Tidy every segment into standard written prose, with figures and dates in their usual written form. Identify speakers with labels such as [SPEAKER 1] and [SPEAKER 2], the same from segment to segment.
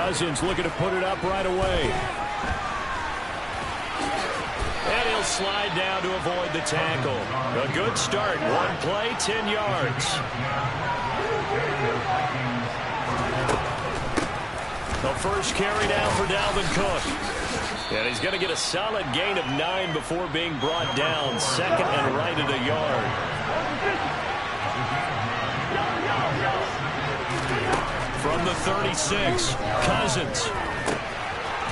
[SPEAKER 1] Cousins looking to put it up right away. And he'll slide down to avoid the tackle. A good start. One play, 10 yards. The first carry down for Dalvin Cook. And he's going to get a solid gain of 9 before being brought down. Second and right at a yard. From the 36, Cousins.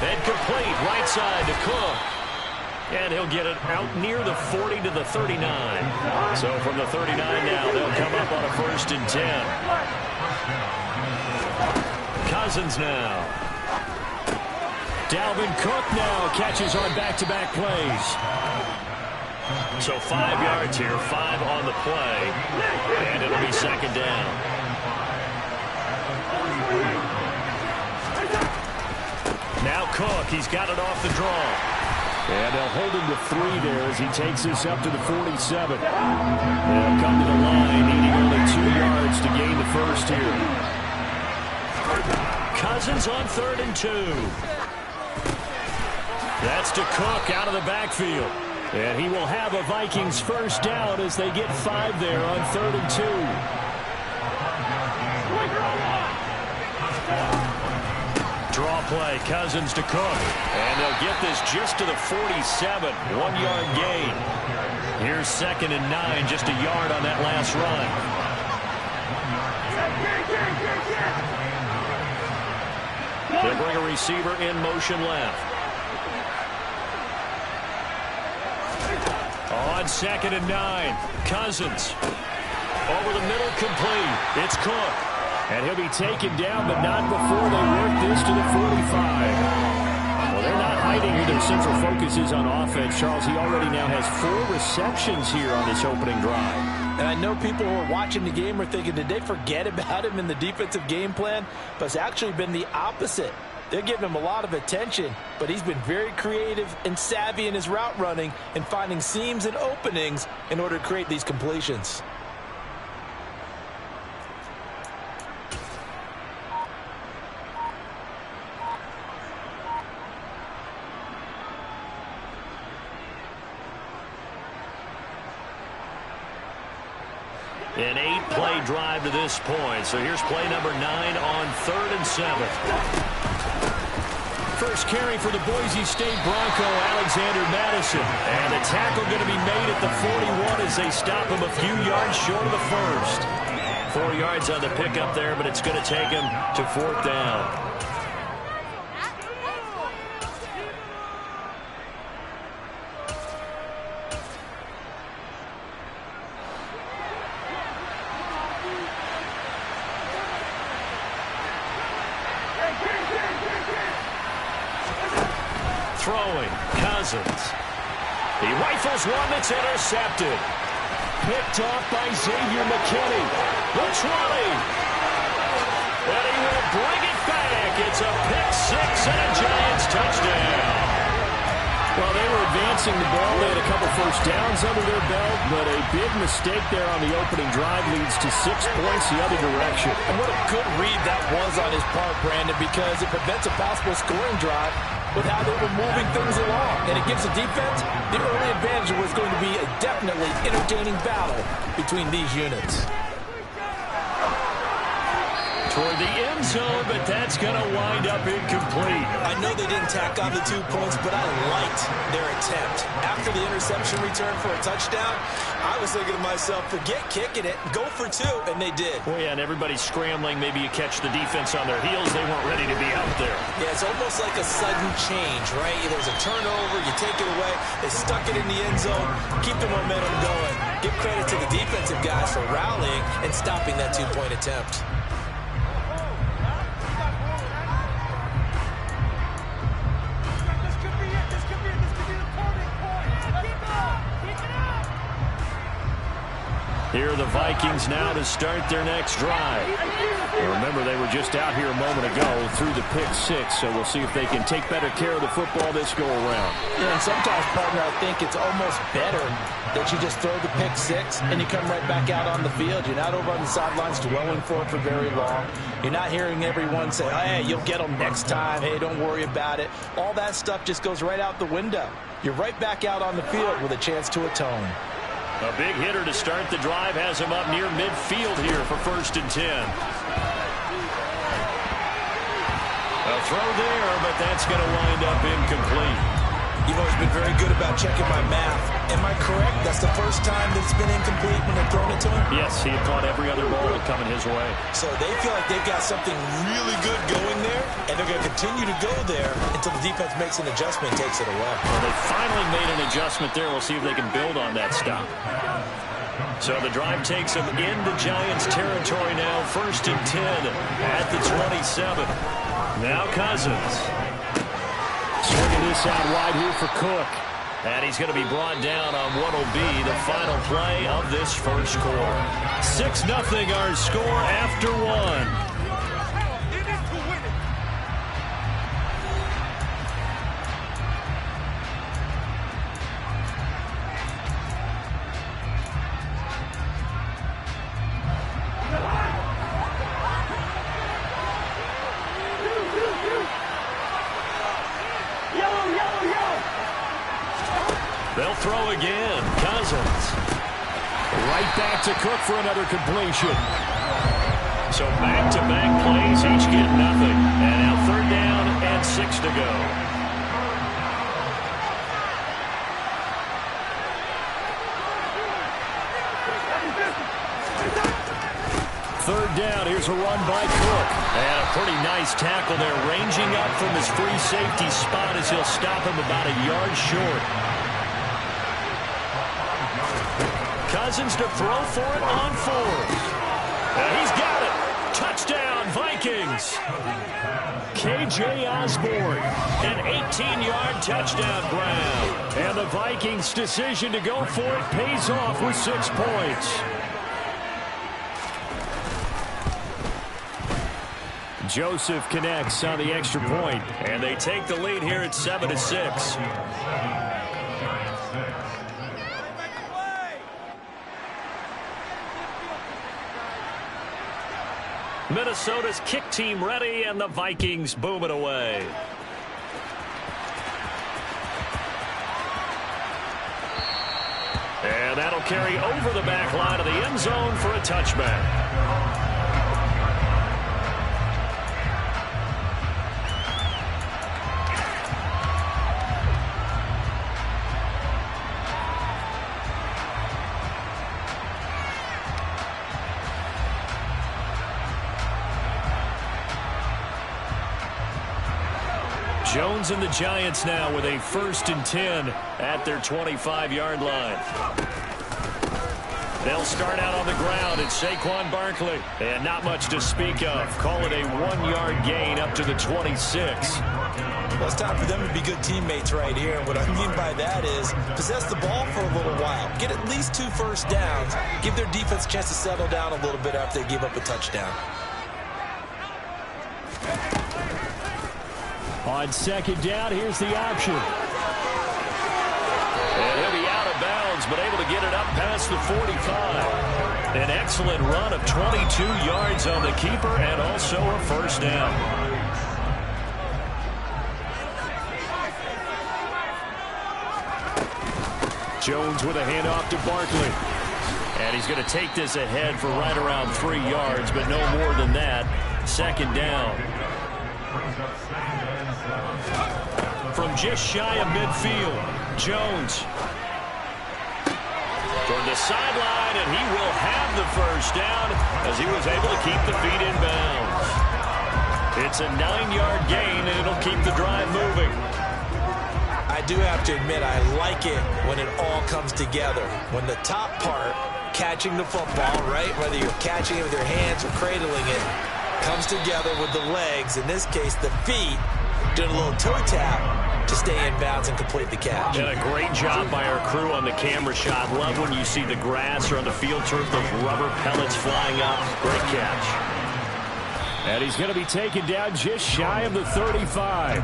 [SPEAKER 1] Incomplete, right side to Cook. And he'll get it out near the 40 to the 39. So from the 39 now, they'll come up on a 1st and 10. Cousins now. Dalvin Cook now catches on back-to-back plays. So 5 yards here, 5 on the play. And it'll be second down. Now Cook, he's got it off the draw. And they'll hold him to 3 there as he takes this up to the 47. They'll come to the line, needing only 2 yards to gain the first here. Cousins on 3rd and 2. That's to Cook out of the backfield. And he will have a Vikings first down as they get 5 there on 3rd and 2. Draw play, Cousins to Cook. And they'll get this just to the 47. 1-yard gain. Here's 2nd and 9, just a yard on that last run. They'll bring a receiver in motion left. On 2nd and 9, Cousins. Over the middle, complete. It's Cook. And he'll be taken down, but not before they work this to the 45. Well, they're not hiding who their central focus is on offense, Charles. He already now has 4 receptions here on this opening drive.
[SPEAKER 2] And I know people who are watching the game are thinking, did they forget about him in the defensive game plan? But it's actually been the opposite. They're giving him a lot of attention, but he's been very creative and savvy in his route running and finding seams and openings in order to create these completions.
[SPEAKER 1] An 8-play drive to this point. So here's play number 9 on 3rd and 7. First carry for the Boise State Bronco, Alexander Madison. And the tackle going to be made at the 41 as they stop him a few yards short of the first. 4 yards on the pickup there, but it's going to take him to 4th down. Throwing, Cousins. He rifles one that's intercepted. Picked off by Xavier McKinney. The 20. And he will bring it back. It's a pick 6 and a Giants touchdown. Well, they were advancing the ball. They had a couple first downs under their belt, but a big mistake there on the opening drive leads to 6 points the other direction.
[SPEAKER 2] And what a good read that was on his part, Brandon, because it prevents a possible scoring drive with how they were moving things along. And it gives the defense the early advantage. Was going to be a definitely entertaining battle between these units.
[SPEAKER 1] Toward the end zone, but that's going to wind up incomplete.
[SPEAKER 2] I know they didn't tack on the 2 points, but I liked their attempt. After the interception return for a touchdown, I was thinking to myself, forget kicking it, go for 2, and they did.
[SPEAKER 1] Well, yeah, and everybody's scrambling. Maybe you catch the defense on their heels. They weren't ready to be out there.
[SPEAKER 2] Yeah, it's almost like a sudden change, right? There's a turnover, you take it away, they stuck it in the end zone, keep the momentum going. Give credit to the defensive guys for rallying and stopping that 2-point attempt.
[SPEAKER 1] Here are the Vikings now to start their next drive. Well, remember, they were just out here a moment ago through the pick six, so we'll see if they can take better care of the football this go-around.
[SPEAKER 2] Yeah, and sometimes, partner, I think it's almost better that you just throw the pick six and you come right back out on the field. You're not over on the sidelines dwelling for it for very long. You're not hearing everyone say, hey, you'll get them next time. Hey, don't worry about it. All that stuff just goes right out the window. You're right back out on the field with a chance to atone.
[SPEAKER 1] A big hitter to start the drive has him up near midfield here for 1st and 10. A throw there, but that's going to wind up incomplete.
[SPEAKER 2] You've always been very good about checking my math. Am I correct? That's the first time that it's been incomplete when they're throwing it to him?
[SPEAKER 1] Yes, he had caught every other ball coming his way.
[SPEAKER 2] So they feel like they've got something really good going there, and they're going to continue to go there until the defense makes an adjustment and takes it away.
[SPEAKER 1] Well, they finally made an adjustment there. We'll see if they can build on that stop. So the drive takes them into Giants territory now. 1st and 10 at the 27. Now Cousins. Swinging this out wide here for Cook. And he's going to be brought down on what will be the final play of this first quarter. 6-0 our score after one. They'll throw again. Cousins. Right back to Cook for another completion. So back-to-back plays, each get nothing. And now 3rd down and 6 to go. Third down, here's a run by Cook. And a pretty nice tackle there, ranging up from his free safety spot as he'll stop him about a yard short. Cousins to throw for it on 4th. He's got it. Touchdown, Vikings. K.J. Osborne, an 18-yard touchdown grab. And the Vikings' decision to go for it pays off with 6 points. Joseph connects on the extra point, and they take the lead here at 7-6. Minnesota's kick team ready, and the Vikings boom it away. And that'll carry over the back line of the end zone for a touchback. Jones and the Giants now with a 1st and 10 at their 25-yard line. They'll start out on the ground. It's Saquon Barkley. And not much to speak of. Call it a 1-yard gain up to the 26.
[SPEAKER 2] Well, it's time for them to be good teammates right here. And what I mean by that is possess the ball for a little while. Get at least 2 first downs. Give their defense a chance to settle down a little bit after they give up a touchdown.
[SPEAKER 1] On 2nd down, here's the option. And he'll be out of bounds, but able to get it up past the 45. An excellent run of 22 yards on the keeper and also a 1st down. Jones with a handoff to Barkley. And he's going to take this ahead for right around 3 yards, but no more than that. 2nd down. From just shy of midfield, Jones toward the sideline, and he will have the 1st down as he was able to keep the feet in bounds. It's a 9-yard gain, and it'll keep the drive moving.
[SPEAKER 2] I do have to admit, I like it when it all comes together. When the top part, catching the football, right, whether you're catching it with your hands or cradling it, comes together with the legs, in this case the feet, doing a little toe tap. to stay in bounds and complete the catch.
[SPEAKER 1] And a great job by our crew on the camera shot. Love when you see the grass or on the field turf, those rubber pellets flying up. Great catch. And he's going to be taken down just shy of the 35.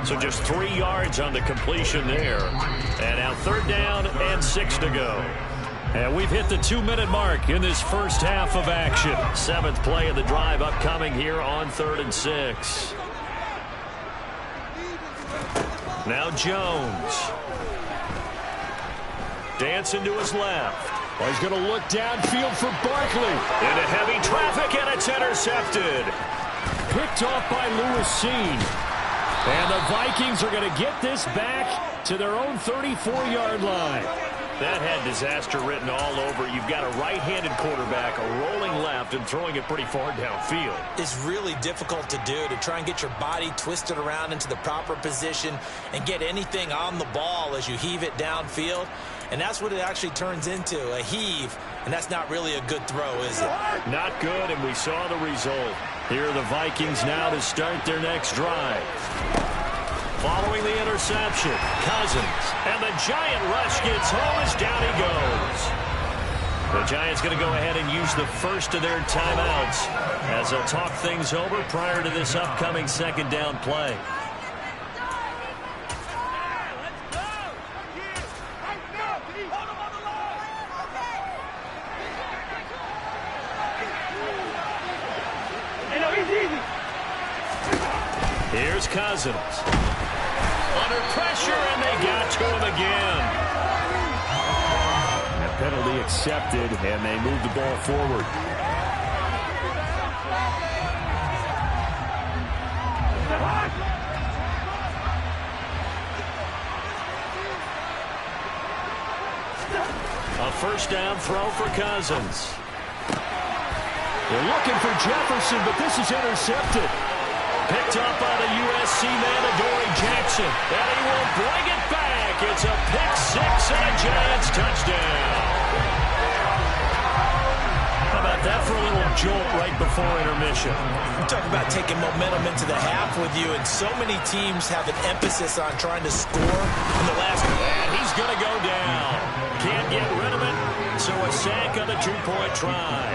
[SPEAKER 1] So just 3 yards on the completion there. And now 3rd down and 6 to go. And we've hit the 2-minute mark in this first half of action. 7th play of the drive upcoming here on 3rd and 6. Now Jones. Dancing to his left. Well, he's going to look downfield for Barkley. Into heavy traffic, and it's intercepted. Picked off by Lewis Seen. And the Vikings are going to get this back to their own 34-yard line. That had disaster written all over. You've got a right-handed quarterback, a rolling left, and throwing it pretty far downfield.
[SPEAKER 2] It's really difficult to do, to try and get your body twisted around into the proper position and get anything on the ball as you heave it downfield. And that's what it actually turns into, a heave. And that's not really a good throw, is it?
[SPEAKER 1] Not good, and we saw the result. Here are the Vikings now to start their next drive. Following the interception, Cousins, and the Giant rush gets home as down he goes. The Giants going to go ahead and use the first of their timeouts as they'll talk things over prior to this upcoming 2nd down play. Here's Cousins. Under pressure, and they got to him again. A penalty accepted, and they move the ball forward. A 1st down throw for Cousins. They're looking for Jefferson, but this is intercepted. Picked up by the USC man, Adoree Jackson. And he will bring it back. It's a pick 6 and a Giants touchdown. How about that for a little jolt right before intermission?
[SPEAKER 2] You talk about taking momentum into the half with you, and so many teams have an emphasis on trying to score in the last.
[SPEAKER 1] And he's going to go down. Can't get rid of it, so a sack on the 2-point try.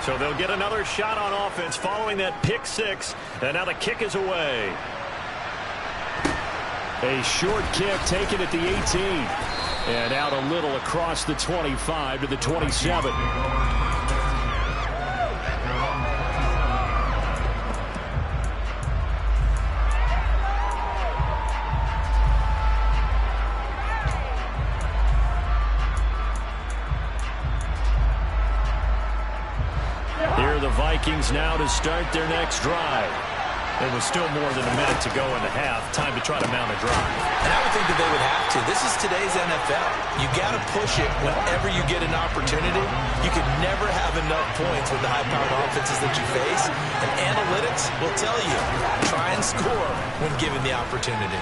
[SPEAKER 1] So they'll get another shot on offense following that pick 6, and now the kick is away. A short kick taken at the 18, and out a little across the 25 to the 27. Vikings now to start their next drive. There was still more than a minute to go in the half. Time to try to mount a drive.
[SPEAKER 2] And I would think that they would have to. This is today's NFL. You got to push it whenever you get an opportunity. You can never have enough points with the high-powered offenses that you face. And analytics will tell you, try and score when given the opportunity.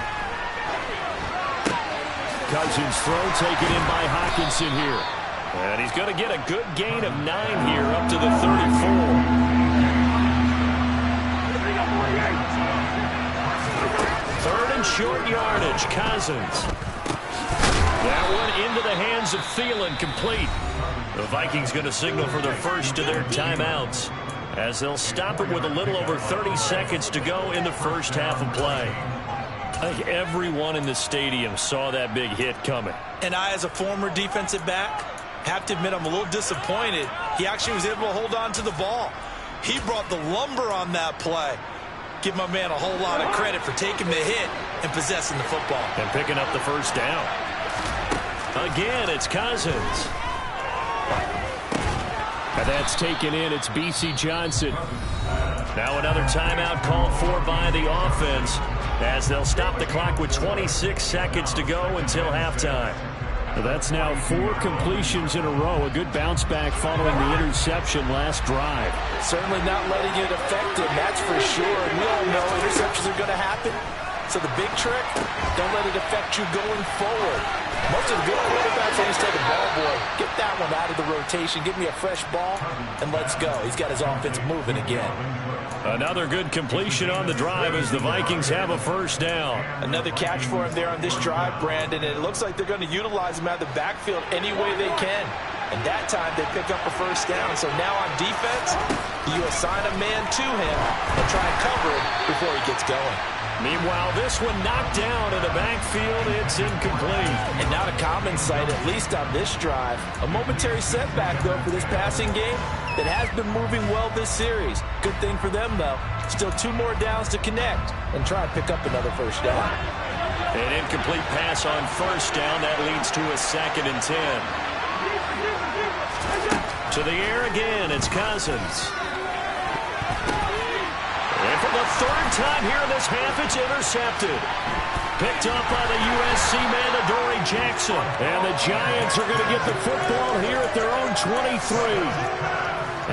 [SPEAKER 1] Cousins throw taken in by Hockenson here. And he's going to get a good gain of 9 here up to the 34. 3rd and short yardage. Cousins. That one into the hands of Thielen, complete. The Vikings going to signal for the first of their timeouts as they'll stop it with a little over 30 seconds to go in the first half of play. I think everyone in the stadium saw that big hit coming.
[SPEAKER 2] And I, as a former defensive back, have to admit I'm a little disappointed. He actually was able to hold on to the ball. He brought the lumber on that play. Give my man a whole lot of credit for taking the hit and possessing the football.
[SPEAKER 1] And picking up the first down. Again, it's Cousins. And that's taken in. It's B.C. Johnson. Now another timeout called for by the offense as they'll stop the clock with 26 seconds to go until halftime. That's now 4 completions in a row. A good bounce back following the interception last drive.
[SPEAKER 2] Certainly not letting it affect him, that's for sure. And we all know interceptions are going to happen. So the big trick, don't let it affect you going forward. Most of the good quarterbacks always tell the ball boy, get that one out of the rotation, give me a fresh ball, and let's go. He's got his offense moving again.
[SPEAKER 1] Another good completion on the drive as the Vikings have a first down.
[SPEAKER 2] Another catch for him there on this drive, Brandon, and it looks like they're going to utilize him out of the backfield any way they can. And that time they pick up a first down. So now on defense, you assign a man to him and try and cover it before he gets going.
[SPEAKER 1] Meanwhile, this one knocked down in the backfield. It's incomplete.
[SPEAKER 2] And not a common sight, at least on this drive. A momentary setback, though, for this passing game that has been moving well this series. Good thing for them, though. Still 2 more downs to connect and try and pick up another first down.
[SPEAKER 1] An incomplete pass on first down. That leads to a 2nd and 10. To the air again, it's Cousins. And for the 3rd time here in this half, it's intercepted. Picked up by the USC man, Adoree Jackson. And the Giants are going to get the football here at their own 23.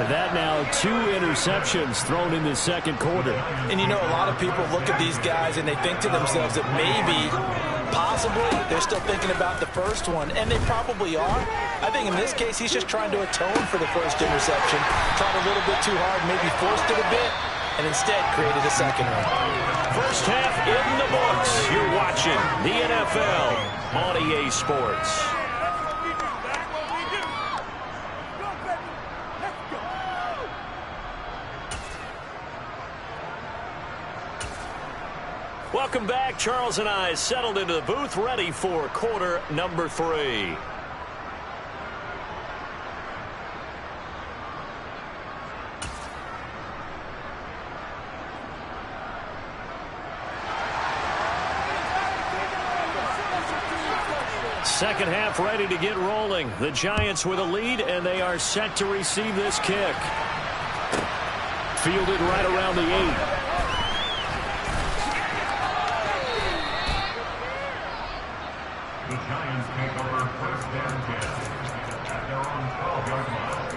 [SPEAKER 1] And that now 2 interceptions thrown in the second quarter.
[SPEAKER 2] And you know, a lot of people look at these guys and they think to themselves that maybe, possibly, they're still thinking about the first one. And they probably are. I think in this case, he's just trying to atone for the first interception. Tried a little bit too hard, maybe forced it a bit, and instead created a second one.
[SPEAKER 1] First half in the books. You're watching the NFL on EA Sports. Welcome back. Charles and I settled into the booth, ready for quarter number 3. Second half ready to get rolling. The Giants with a lead, and they are set to receive this kick. Fielded right around the 8.
[SPEAKER 3] The Giants take over first down 10 at their own 12-yard line.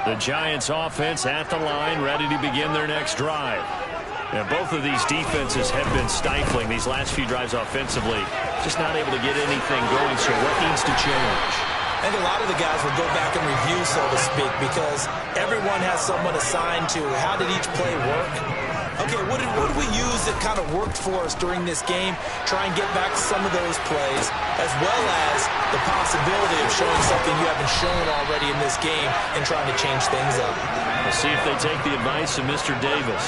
[SPEAKER 1] The Giants offense at the line, ready to begin their next drive. And both of these defenses have been stifling these last few drives offensively. Just not able to get anything going, so what needs to change?
[SPEAKER 2] I think a lot of the guys will go back and review, so to speak, because everyone has someone assigned to how did each play work. Okay, what did we use that kind of worked for us during this game? Try and get back some of those plays, as well as the possibility of showing something you haven't shown already in this game and trying to change things up.
[SPEAKER 1] We'll see if they take the advice of Mr. Davis.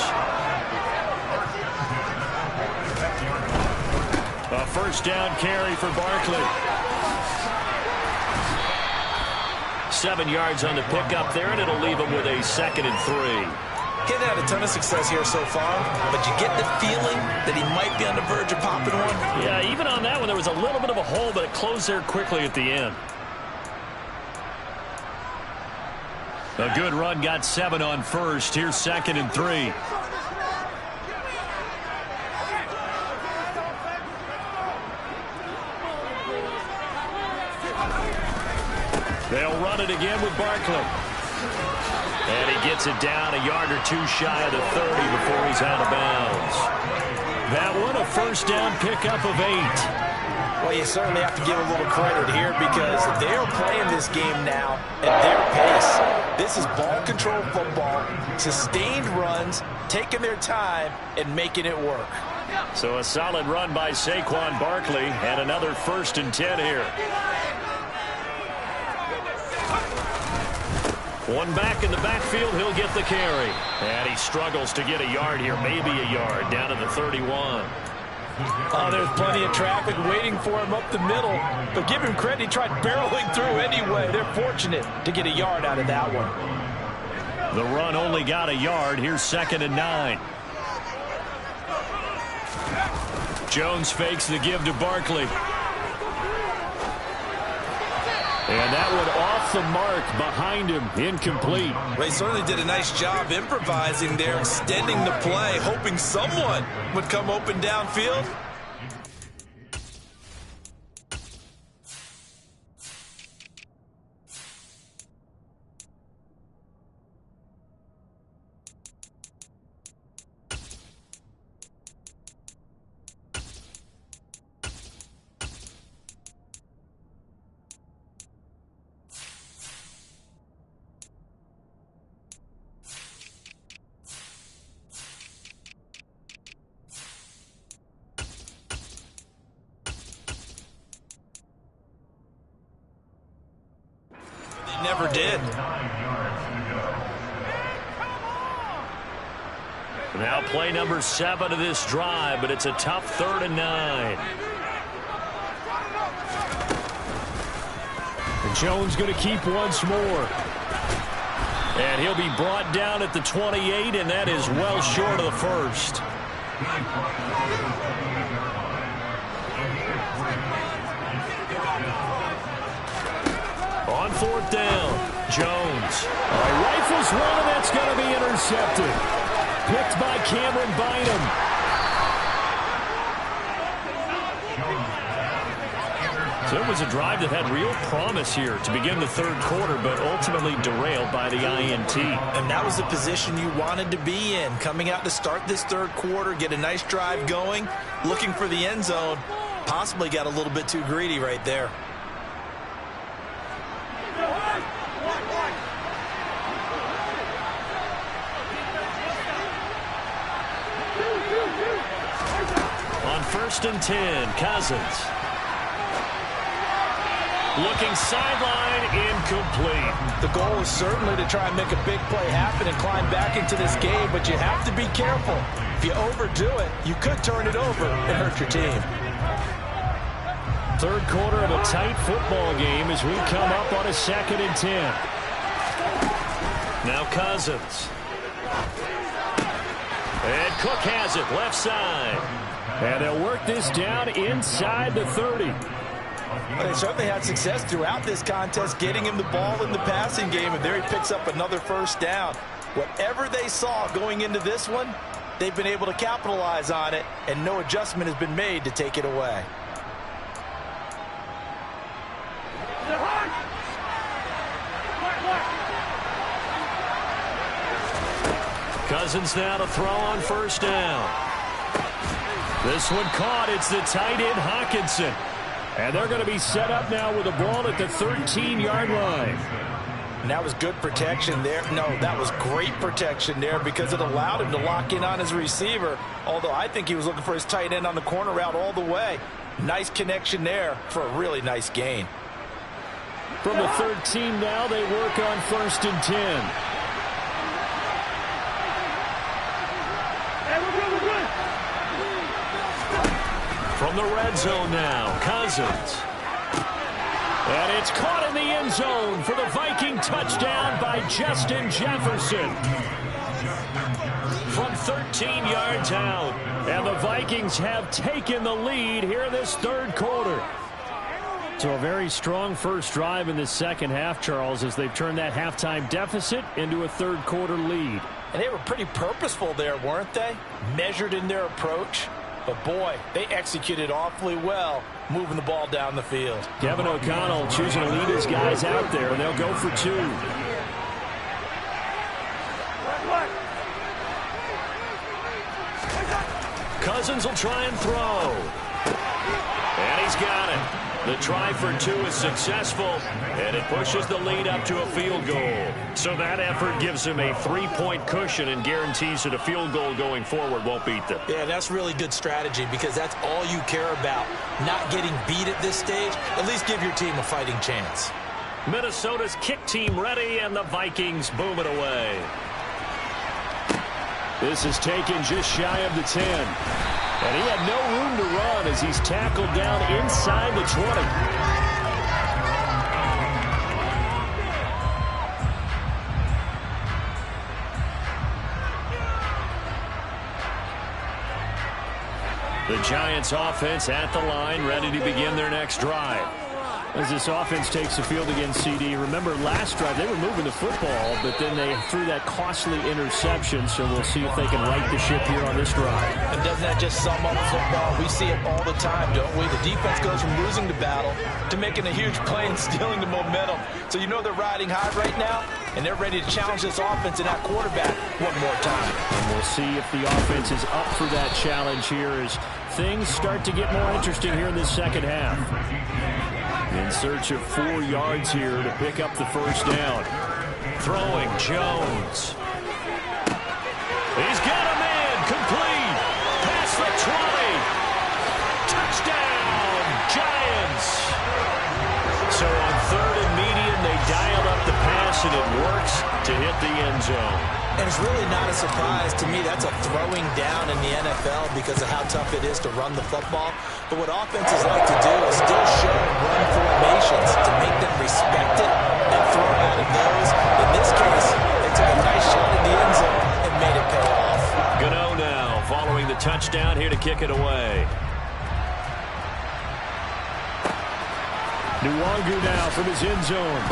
[SPEAKER 1] A first down carry for Barkley. 7 yards on the pickup there, and it'll leave him with a 2nd and 3.
[SPEAKER 2] Getting had a ton of success here so far, but you get the feeling that he might be on the verge of popping one.
[SPEAKER 1] Yeah, even on that one, there was a little bit of a hole, but it closed there quickly at the end. A good run, got 7 on first. Here's 2nd and 3. They'll run it again with Barkley. And he gets it down a yard or 2 shy of the 30 before he's out of bounds. That one a first down pickup of 8.
[SPEAKER 2] Well, you certainly have to give a little credit here because they're playing this game now at their pace. This is ball control football, sustained runs, taking their time and making it work.
[SPEAKER 1] So a solid run by Saquon Barkley and another 1st and 10 here. One back in the backfield, he'll get the carry. And he struggles to get a yard here, maybe a yard, down to the 31.
[SPEAKER 2] Oh, there's plenty of traffic waiting for him up the middle. But give him credit, he tried barreling through anyway. They're fortunate to get a yard out of that one.
[SPEAKER 1] The run only got a yard. Here's 2nd and 9. Jones fakes the give to Barkley. And that one off the mark behind him, incomplete.
[SPEAKER 2] Well, he certainly did a nice job improvising there, extending the play, hoping someone would come open downfield. never did.
[SPEAKER 3] 9 yards to go.
[SPEAKER 1] Now play number 7 of this drive, but it's a tough 3rd and 9. And Jones going to keep once more. And he'll be brought down at the 28, and that is well short of the first. On 4th down, Jones. Rifles one, and that's going to be intercepted. Picked by Cameron Bynum. So it was a drive that had real promise here to begin the 3rd quarter, but ultimately derailed by the INT.
[SPEAKER 2] And that was the position you wanted to be in. Coming out to start this 3rd quarter, get a nice drive going, looking for the end zone. Possibly got a little bit too greedy right there. On 1st and 10, Cousins. Looking sideline, incomplete. The goal is certainly to try and make a big play happen and climb back into this game, but you have to be careful. If you overdo it, you could turn it over and hurt your team.
[SPEAKER 1] 3rd quarter of a tight football game as we come up on a 2nd and 10. Now Cousins. And Cook has it, left side. And they'll work this down inside the 30.
[SPEAKER 2] Well, they certainly had success throughout this contest getting him the ball in the passing game, and there he picks up another 1st down. Whatever they saw going into this one, they've been able to capitalize on it, and no adjustment has been made to take it away.
[SPEAKER 1] Cousins now to throw on 1st down. This one caught. It's the tight end Hawkinson. And they're going to be set up now with the ball at the 13-yard line.
[SPEAKER 2] And that was good protection there. No, that was great protection there because it allowed him to lock in on his receiver, although I think he was looking for his tight end on the corner route all the way. Nice connection there for a really nice gain.
[SPEAKER 1] From the 13 now, they work on 1st and 10. From the red zone now, Cousins. And it's caught in the end zone for the Viking touchdown by Justin Jefferson. From 13 yards out. And the Vikings have taken the lead here in this 3rd quarter. So a very strong first drive in this 2nd half, Charles, as they've turned that halftime deficit into a 3rd quarter lead.
[SPEAKER 2] And they were pretty purposeful there, weren't they? Measured in their approach. But, boy, they executed awfully well moving the ball down the field.
[SPEAKER 1] Kevin O'Connell choosing to lead his guys out there, and they'll go for 2. Cousins will try and throw. And he's got it. The try for 2 is successful, and it pushes the lead up to a field goal. So that effort gives him a 3-point cushion and guarantees that a field goal going forward won't beat them.
[SPEAKER 2] Yeah, that's really good strategy because that's all you care about. Not getting beat at this stage. At least give your team a fighting chance.
[SPEAKER 1] Minnesota's kick team ready, and the Vikings boom it away. This is taken just shy of the 10. And he had no room to run as he's tackled down inside the 20. The Giants offense at the line, ready to begin their next drive. As this offense takes the field against CD, remember last drive they were moving the football, but then they threw that costly interception, so we'll see if they can right the ship here on this drive.
[SPEAKER 2] And doesn't that just sum up football? We see it all the time, don't we? The defense goes from losing the battle to making a huge play and stealing the momentum. So you know they're riding high right now, and they're ready to challenge this offense and that quarterback one more time.
[SPEAKER 1] And we'll see if the offense is up for that challenge here as things start to get more interesting here in this 2nd half. In search of 4 yards here to pick up the 1st down. Throwing Jones. He's got him in. Complete. Past the 20. Touchdown, Giants. So on 3rd and medium, they dialed up the pass, and it works to hit the end zone.
[SPEAKER 2] And it's really not a surprise to me. That's a throwing down in the NFL because of how tough it is to run the football. But what offenses like to do is still show run formations to make them respect it and throw out of those. In this case, they took a nice shot in the end zone and made it pay off.
[SPEAKER 1] Gano now following the touchdown here to kick it away. Nwangu now from his end zone.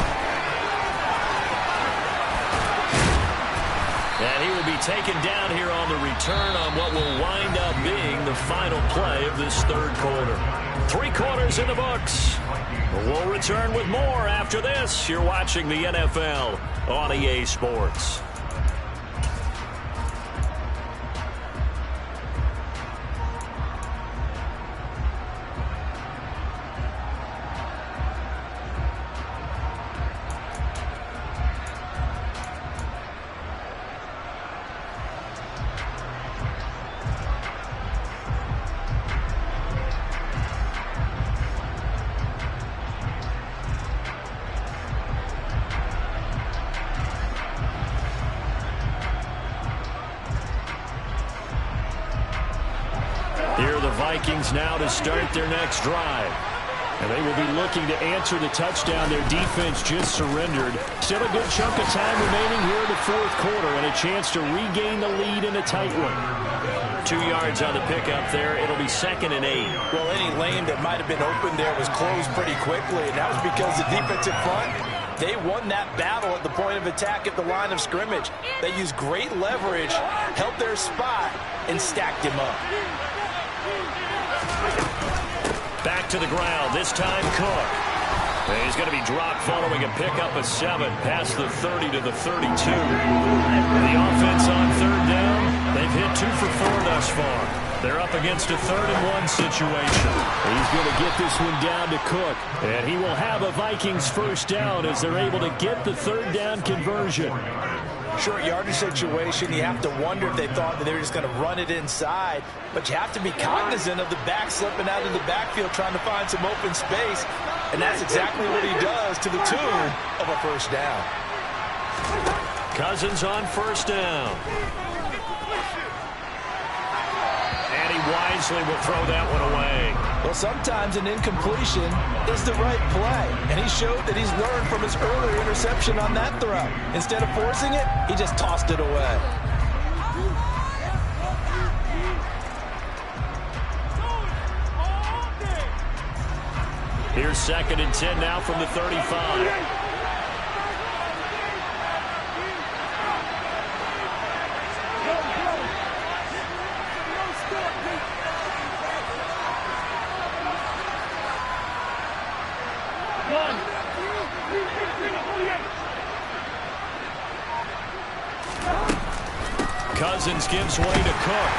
[SPEAKER 1] And he will be taken down here on the return on what will wind up being the final play of this third quarter. 3 quarters in the books. We'll return with more after this. You're watching the NFL on EA Sports. Here are the Vikings now to start their next drive. And they will be looking to answer the touchdown their defense just surrendered. Still a good chunk of time remaining here in the fourth quarter and a chance to regain the lead in a tight one. 2 yards on the pickup there. It'll be 2nd and 8.
[SPEAKER 2] Well, any lane that might have been open there was closed pretty quickly, and that was because the defensive front, they won that battle at the point of attack at the line of scrimmage. They used great leverage, held their spot, and stacked him up.
[SPEAKER 1] Back to the ground, this time Cook. And he's going to be dropped following a pickup of 7 past the 30 to the 32. The offense on third down, they've hit 2 for 4 thus far. They're up against a 3rd and 1 situation. He's going to get this one down to Cook. And he will have a Vikings first down as they're able to get the 3rd down conversion.
[SPEAKER 2] Short yardage situation, you have to wonder if they thought that they were just going to run it inside. But you have to be cognizant of the back slipping out of the backfield trying to find some open space. And that's exactly what he does to the tune of a first down.
[SPEAKER 1] Cousins on first down. And he wisely will throw that one away.
[SPEAKER 2] Well, sometimes an incompletion is the right play. And he showed that he's learned from his earlier interception on that throw. Instead of forcing it, he just tossed it away.
[SPEAKER 1] Here's 2nd and 10 now from the 35. Cousins gives way to Cook.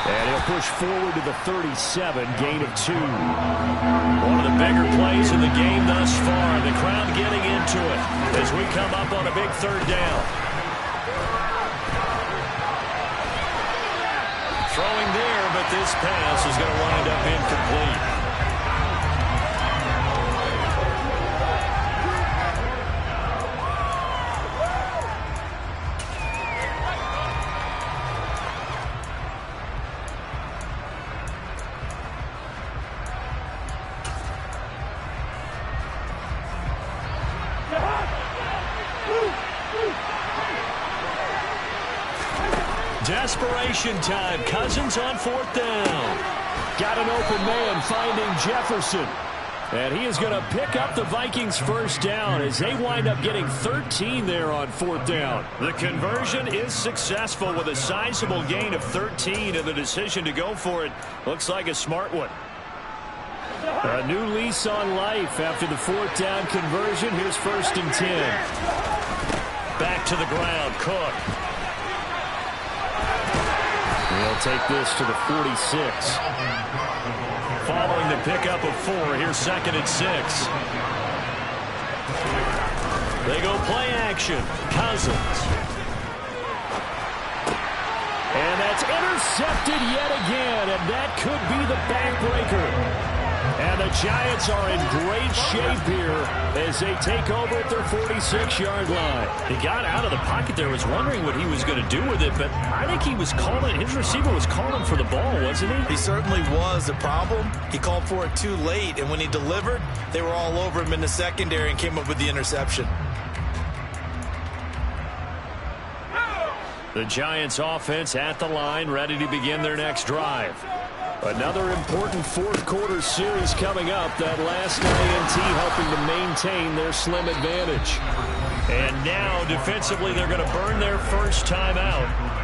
[SPEAKER 1] And he'll push forward to the 37, gain of 2. One of the bigger plays in the game thus far. The crowd getting into it as we come up on a big 3rd down. Throwing there, but this pass is going to wind up incomplete. Desperation time. Cousins on 4th down. Got an open man finding Jefferson. And he is going to pick up the Vikings first down as they wind up getting 13 there on 4th down. The conversion is successful with a sizable gain of 13, and the decision to go for it looks like a smart one. A new lease on life after the 4th down conversion. Here's 1st and 10. Back to the ground, Cook. He'll take this to the 46. Following the pickup of 4, here's 2nd and 6. They go play action. Cousins. And that's intercepted yet again, and that could be the backbreaker. And the the Giants are in great shape here as they take over at their 46-yard line.
[SPEAKER 4] He got out of the pocket there, was wondering what he was going to do with it, but I think he was calling, his receiver was calling for the ball, wasn't he?
[SPEAKER 2] He certainly was. The problem, he called for it too late, and when he delivered, they were all over him in the secondary and came up with the interception.
[SPEAKER 1] The Giants offense at the line, ready to begin their next drive. Another important fourth-quarter series coming up. That last INT helping to maintain their slim advantage.
[SPEAKER 4] And now, defensively, they're going to burn their first timeout.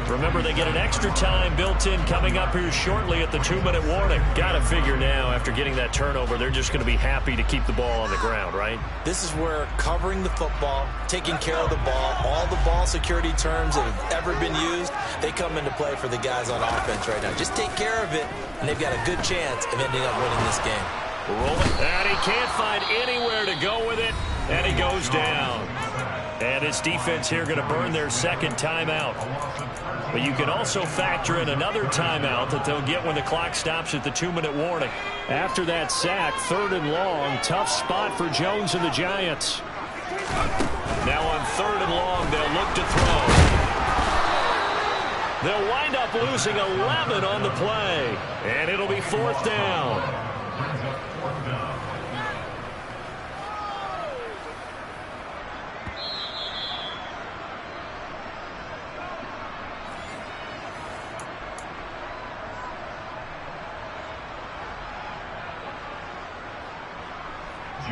[SPEAKER 4] Remember, they get an extra time built in coming up here shortly at the 2-minute warning. Got to figure now, after getting that turnover, they're just going to be happy to keep the ball on the ground, right?
[SPEAKER 2] This is where covering the football, taking care of the ball, all the ball security terms that have ever been used, they come into play for the guys on offense right now. Just take care of it, and they've got a good chance of ending up winning this game.
[SPEAKER 4] Rolling, and he can't find anywhere to go with it, and he goes down. And his defense here going to burn their second timeout. But you can also factor in another timeout that they'll get when the clock stops at the 2-minute warning.
[SPEAKER 1] After that sack, 3rd and long, tough spot for Jones and the Giants.
[SPEAKER 4] Now on 3rd and long, they'll look to throw. They'll wind up losing 11 on the play, and it'll be 4th down.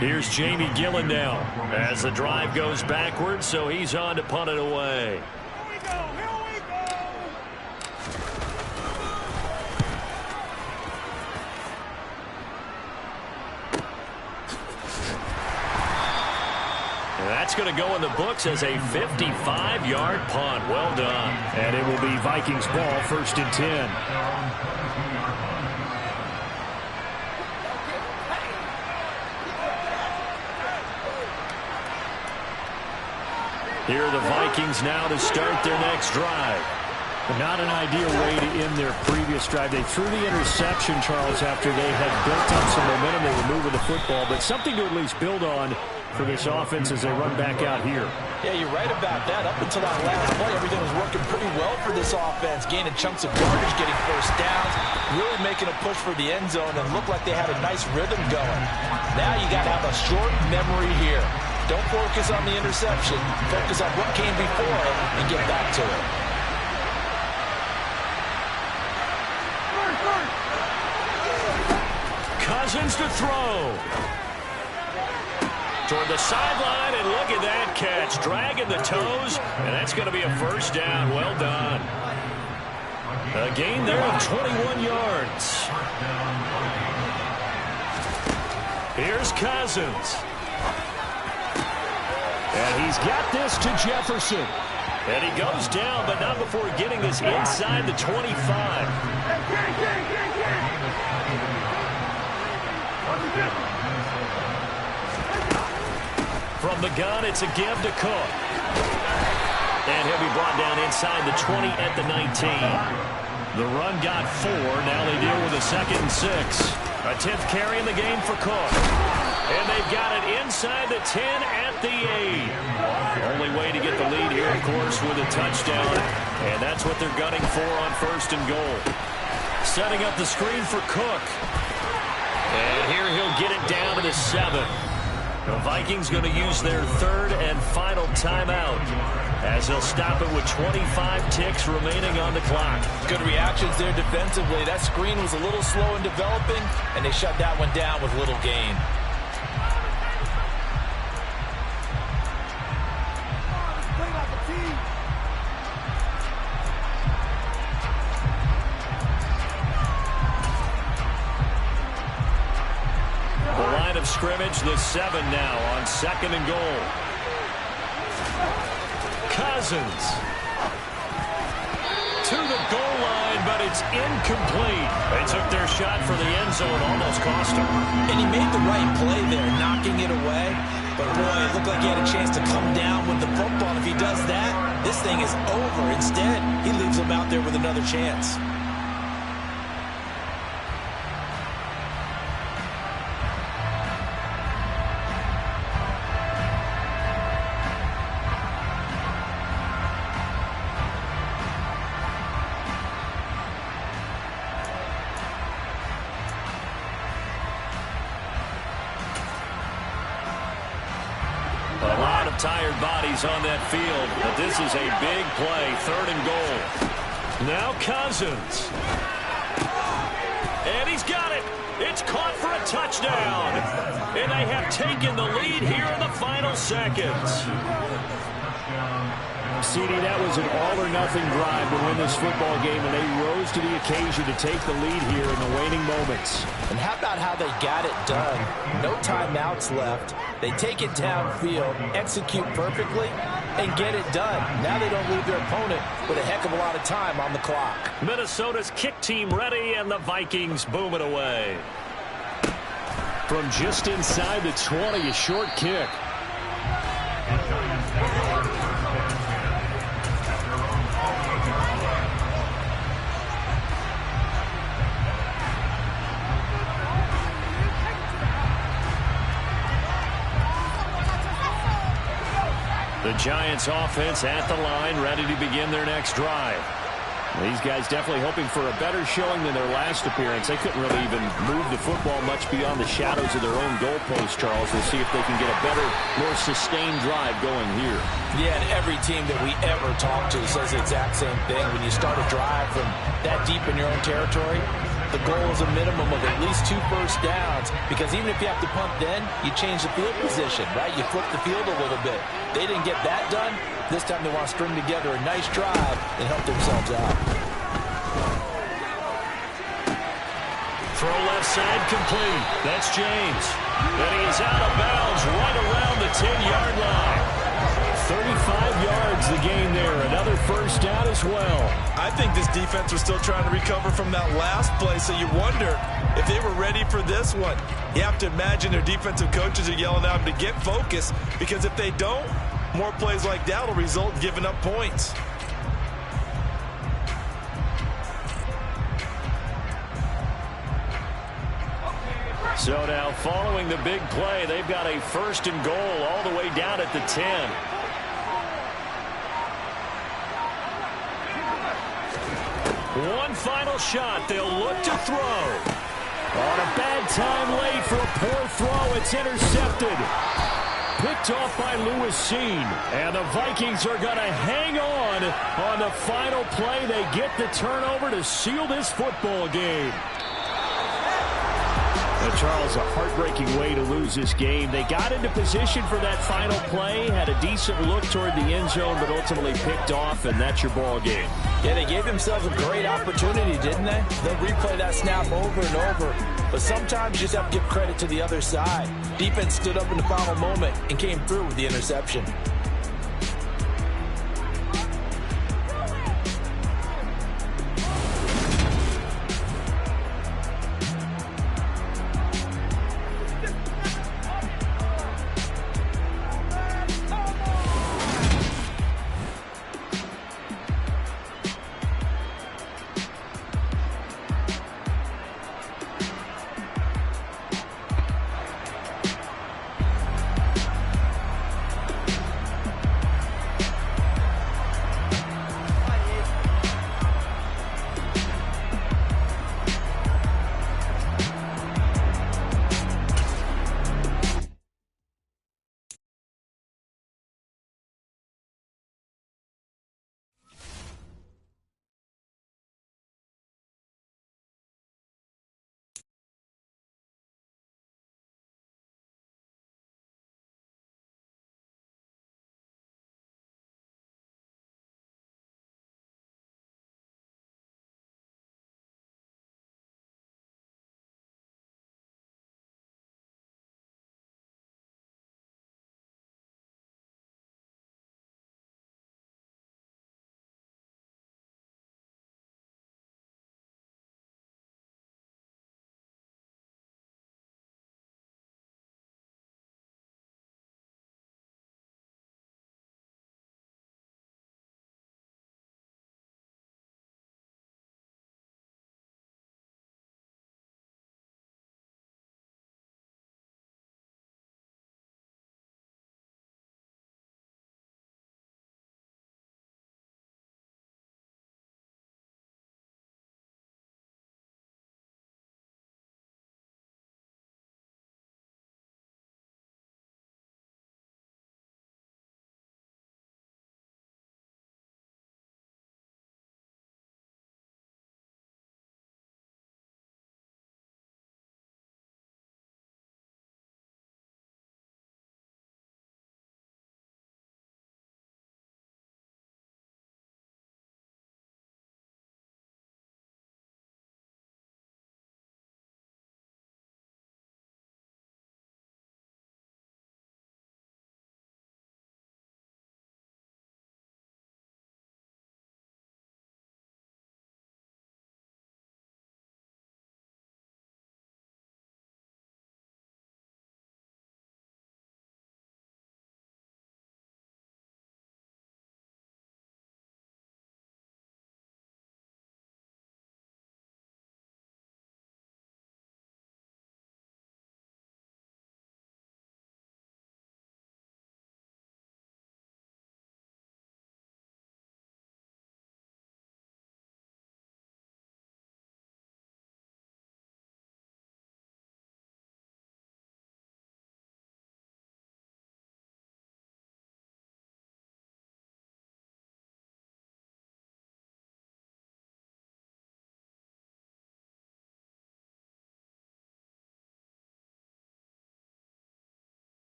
[SPEAKER 4] Here's Jamie Gillen now as the drive goes backwards, so he's on to punt it away. And that's going to go in the books as a 55-yard punt. Well done.
[SPEAKER 1] And it will be Vikings ball, 1st and 10.
[SPEAKER 4] Here are the Vikings now to start their next drive.
[SPEAKER 1] Not an ideal way to end their previous drive. They threw the interception, Charles, after they had built up some momentum. They were moving the football, but something to at least build on for this offense as they run back out here.
[SPEAKER 2] Yeah, you're right about that. Up until that last play, everything was working pretty well for this offense. Gaining chunks of yardage, getting first downs, really making a push for the end zone, and looked like they had a nice rhythm going. Now you got to have a short memory here. Don't focus on the interception. Focus on what came before it and get back to it.
[SPEAKER 4] Cousins to throw. Toward the sideline, and look at that catch. Dragging the toes, and that's going to be a first down. Well done. A gain there of 21 yards. Here's Cousins.
[SPEAKER 1] And he's got this to Jefferson.
[SPEAKER 4] And he goes down, but not before getting this inside the 25. From the gun, it's a give to Cook. And he'll be brought down inside the 20 at the 19. The run got 4. Now they deal with a 2nd and 6. A 10th carry in the game for Cook. And they've got it inside the 10 at the 8. Only way to get the lead here, of course, with a touchdown. And that's what they're gunning for on 1st and goal. Setting up the screen for Cook. And here he'll get it down to the 7. The Vikings going to use their 3rd and final timeout as they'll stop it with 25 ticks remaining on the clock.
[SPEAKER 2] Good reactions there defensively. That screen was a little slow in developing, and they shut that one down with little gain.
[SPEAKER 4] Scrimmage, the 7 now on 2nd and goal. Cousins to the goal line, but it's incomplete. They took their shot for the end zone, almost cost him.
[SPEAKER 2] And he made the right play there, knocking it away. But boy, it looked like he had a chance to come down with the football. If he does that, this thing is over. Instead, he leaves him out there with another chance.
[SPEAKER 4] of tired bodies on that field, but this is a big play, 3rd and goal. Now Cousins. And he's got it. It's caught for a touchdown. And they have taken the lead here in the final seconds.
[SPEAKER 1] CD, that was an all-or-nothing drive to win this football game, and they rose to the occasion to take the lead here in the waning moments.
[SPEAKER 2] And how about how they got it done? No timeouts left. They take it downfield, execute perfectly, and get it done. Now they don't leave their opponent with a heck of a lot of time on the clock.
[SPEAKER 4] Minnesota's kick team ready, and the Vikings boom it away.
[SPEAKER 1] From just inside the 20, a short kick.
[SPEAKER 4] The Giants offense at the line, ready to begin their next drive.
[SPEAKER 1] These guys definitely hoping for a better showing than their last appearance. They couldn't really even move the football much beyond the shadows of their own goalpost, Charles. We'll see if they can get a better, more sustained drive going here.
[SPEAKER 2] Yeah, and every team that we ever talk to says the exact same thing. When you start a drive from that deep in your own territory, the goal is a minimum of at least 2 first downs, because even if you have to punt then, you change the field position, right? You flip the field a little bit. They didn't get that done. This time they want to string together a nice drive and help themselves out.
[SPEAKER 4] Throw left side complete. That's James. And he is out of bounds right around the 10-yard line.
[SPEAKER 1] 35 yards the gain there. Another first down as well.
[SPEAKER 2] I think this defense was still trying to recover from that last play, so you wonder if they were ready for this one. You have to imagine their defensive coaches are yelling at them to get focused, because if they don't, more plays like that will result in giving up points.
[SPEAKER 4] So now, following the big play, they've got a 1st and goal all the way down at the 10. One final shot. They'll look to throw.
[SPEAKER 1] On a bad time late for a poor throw. It's intercepted. Picked off by Lewisine. And the Vikings are going to hang on the final play. They get the turnover to seal this football game. Charles, a heartbreaking way to lose this game. They got into position for that final play, had a decent look toward the end zone, but ultimately picked off, and that's your ball game.
[SPEAKER 2] Yeah, they gave themselves a great opportunity, didn't they? They'll replay that snap over and over. But sometimes you just have to give credit to the other side. Defense stood up in the final moment and came through with the interception.